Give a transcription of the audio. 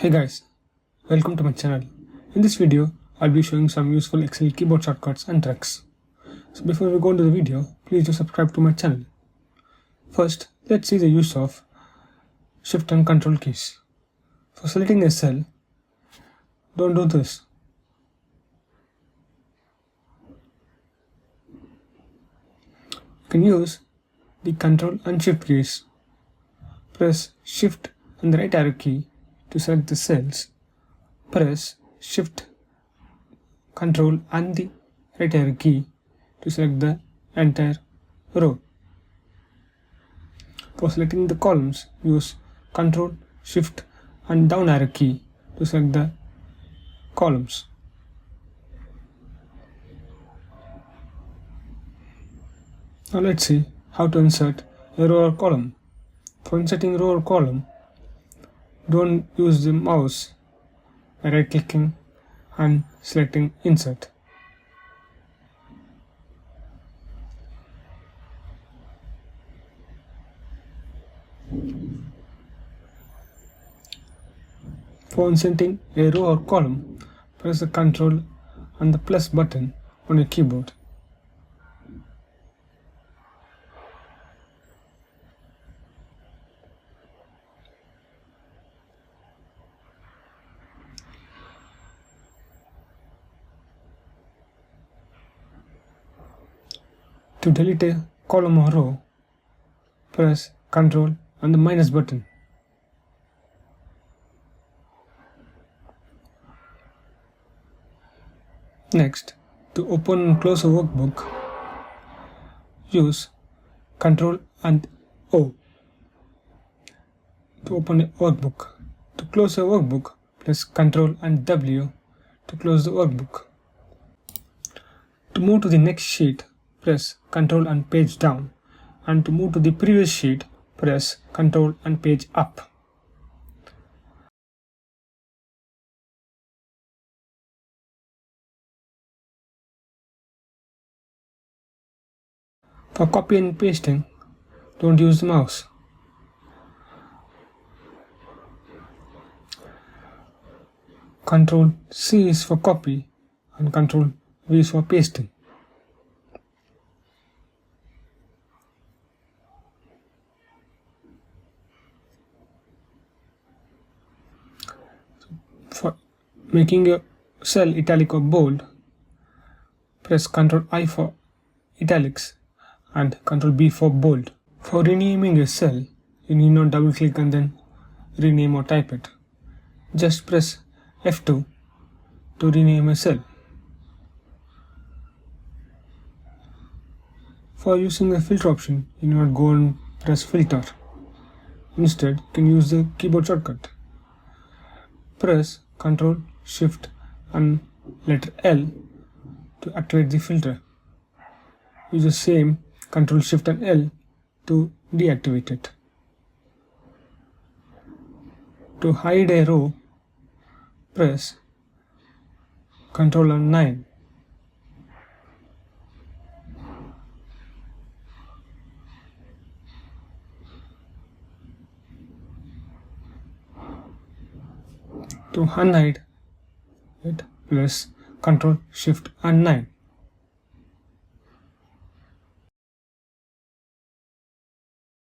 Hey guys, welcome to my channel. In this video, I'll be showing some useful Excel keyboard shortcuts and tricks. So before we go into the video, please do subscribe to my channel. First, let's see the use of Shift and Control keys. For selecting a cell, don't do this. You can use the Control and Shift keys. Press Shift and the right arrow key to select the cells. Press Shift, Control and the right arrow key to select the entire row. For selecting the columns, use Control, Shift and down arrow key to select the columns. Now let's see how to insert a row or column. For inserting row or column, don't use the mouse by right clicking and selecting Insert. For inserting a row or column, press the Ctrl and the plus button on your keyboard. To delete a column or row, press Ctrl and the minus button. Next, to open and close a workbook, use Ctrl and O. To open a workbook. To close a workbook, press Ctrl and W to close the workbook. To move to the next sheet, press Ctrl and page down, and to move to the previous sheet, press Ctrl and page up. For copy and pasting, don't use the mouse. Ctrl C is for copy and Ctrl V is for pasting. For making your cell italic or bold, press Ctrl I for italics and Ctrl B for bold. For renaming a cell, you need not double click and then rename or type it. Just press F2 to rename a cell. For using the filter option, you need not go and press filter. Instead, you can use the keyboard shortcut. Press Ctrl, Shift and letter L to activate the filter. Use the same Ctrl, Shift and L to deactivate it. To hide a row, press Ctrl and 9. To unhide it, press Ctrl, Shift and 9.